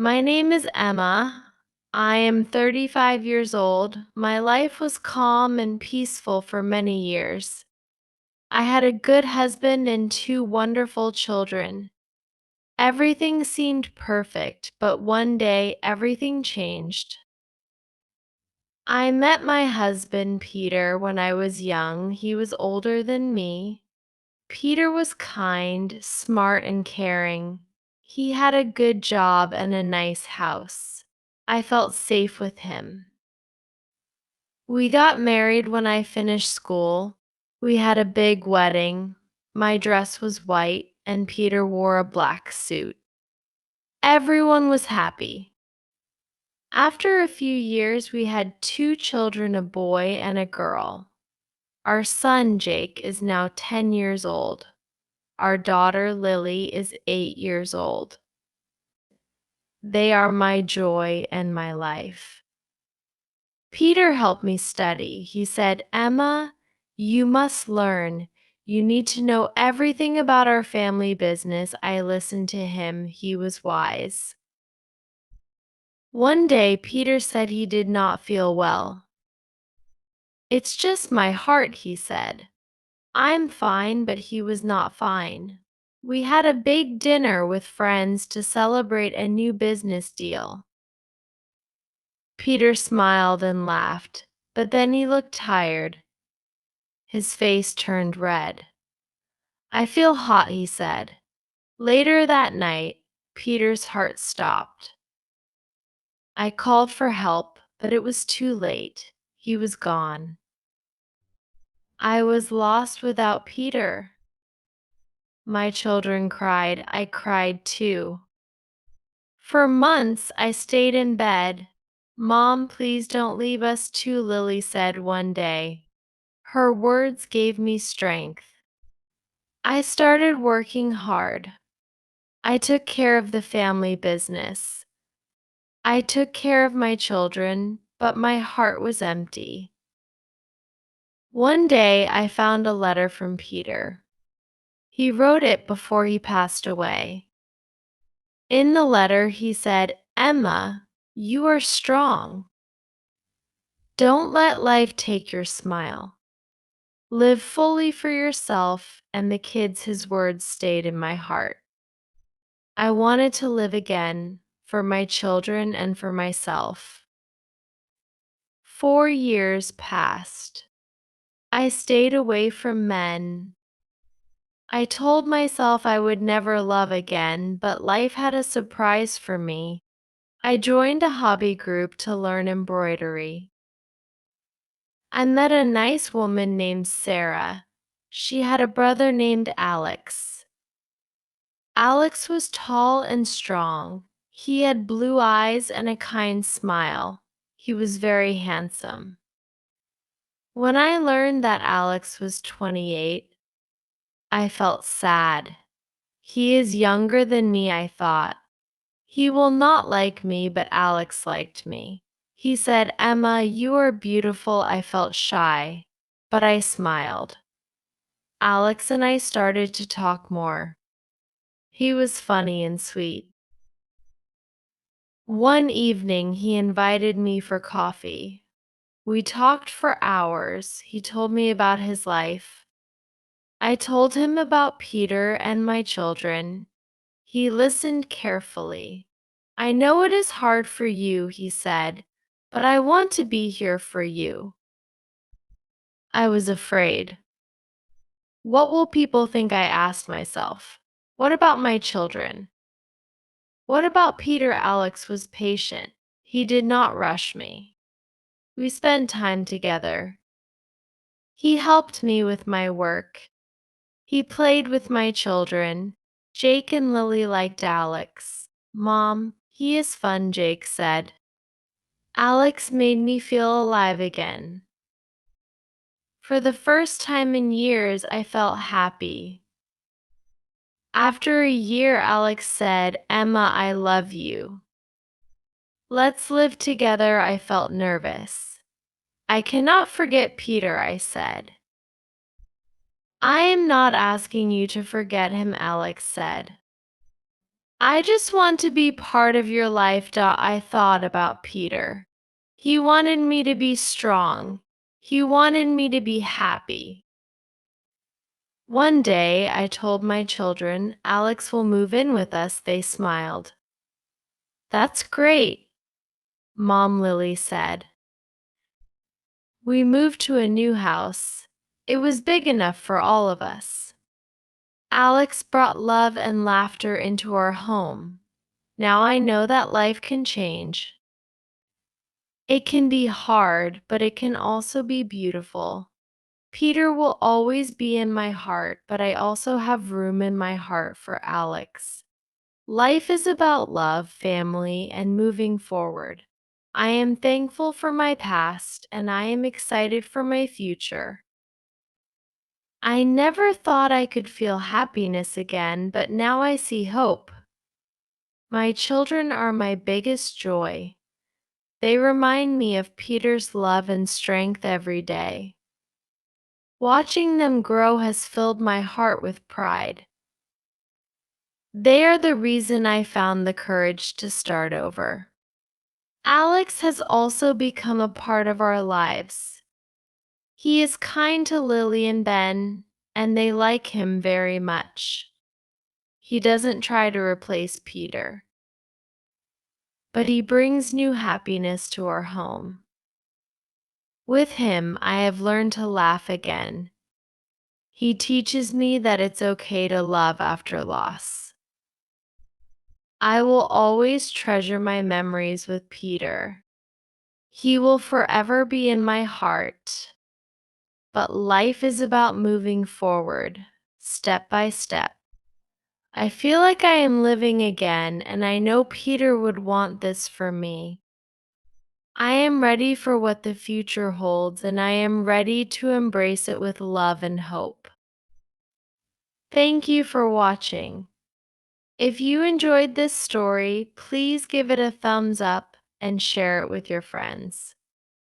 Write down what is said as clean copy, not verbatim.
My name is Emma. I am 35 years old. My life was calm and peaceful for many years. I had a good husband and two wonderful children. Everything seemed perfect, but one day everything changed. I met my husband, Peter, when I was young. He was older than me. Peter was kind, smart, and caring. He had a good job and a nice house. I felt safe with him. We got married when I finished school. We had a big wedding. My dress was white, and Peter wore a black suit. Everyone was happy. After a few years, we had two children, a boy and a girl. Our son, Jake, is now 10 years old. Our daughter, Lily, is 8 years old. They are my joy and my life. Peter helped me study. He said, "Emma, you must learn. You need to know everything about our family business." I listened to him. He was wise. One day, Peter said he did not feel well. "It's just my heart," he said. I'm fine, but he was not fine. We had a big dinner with friends to celebrate a new business deal. Peter smiled and laughed, but then he looked tired. His face turned red. "I feel hot," he said. Later that night, Peter's heart stopped. I called for help, but it was too late. He was gone. I was lost without Peter. My children cried. I cried too. For months, I stayed in bed. "Mom, please don't leave us too," Lily said one day. Her words gave me strength. I started working hard. I took care of the family business. I took care of my children, but my heart was empty. One day, I found a letter from Peter. He wrote it before he passed away. In the letter, he said, "Emma, you are strong. Don't let life take your smile. Live fully for yourself," and the kids. His words stayed in my heart. I wanted to live again, for my children and for myself. 4 years passed. I stayed away from men. I told myself I would never love again, but life had a surprise for me. I joined a hobby group to learn embroidery. I met a nice woman named Sarah. She had a brother named Alex. Alex was tall and strong. He had blue eyes and a kind smile. He was very handsome. When I learned that Alex was 28, I felt sad. He is younger than me, I thought. He will not like me, but Alex liked me. He said, "Emma, you are beautiful." I felt shy, but I smiled. Alex and I started to talk more. He was funny and sweet. One evening, he invited me for coffee. We talked for hours. He told me about his life. I told him about Peter and my children. He listened carefully. "I know it is hard for you," he said, "but I want to be here for you." I was afraid. What will people think? I asked myself. What about my children? What about Peter? Alex was patient. He did not rush me. We spent time together. He helped me with my work. He played with my children. Jake and Lily liked Alex. "Mom, he is fun," Jake said. Alex made me feel alive again. For the first time in years, I felt happy. After a year, Alex said, "Emma, I love you. Let's live together." I felt nervous. "I cannot forget Peter," I said. "I am not asking you to forget him," Alex said. I just want to be part of your life. I thought about Peter. He wanted me to be strong. He wanted me to be happy. One day, I told my children, Alex will move in with us. They smiled. That's great, Mom Lily said. We moved to a new house. It was big enough for all of us. Alex brought love and laughter into our home. Now I know that life can change. It can be hard, but it can also be beautiful. Peter will always be in my heart, but I also have room in my heart for Alex. Life is about love, family, and moving forward. I am thankful for my past, and I am excited for my future. I never thought I could feel happiness again, but now I see hope. My children are my biggest joy. They remind me of Peter's love and strength every day. Watching them grow has filled my heart with pride. They are the reason I found the courage to start over. Alex has also become a part of our lives. He is kind to Lily and Ben, and they like him very much. He doesn't try to replace Peter, but he brings new happiness to our home. With him, I have learned to laugh again. He teaches me that it's okay to love after loss. I will always treasure my memories with Peter. He will forever be in my heart. But life is about moving forward, step by step. I feel like I am living again, and I know Peter would want this for me. I am ready for what the future holds, and I am ready to embrace it with love and hope. Thank you for watching. If you enjoyed this story, please give it a thumbs up and share it with your friends.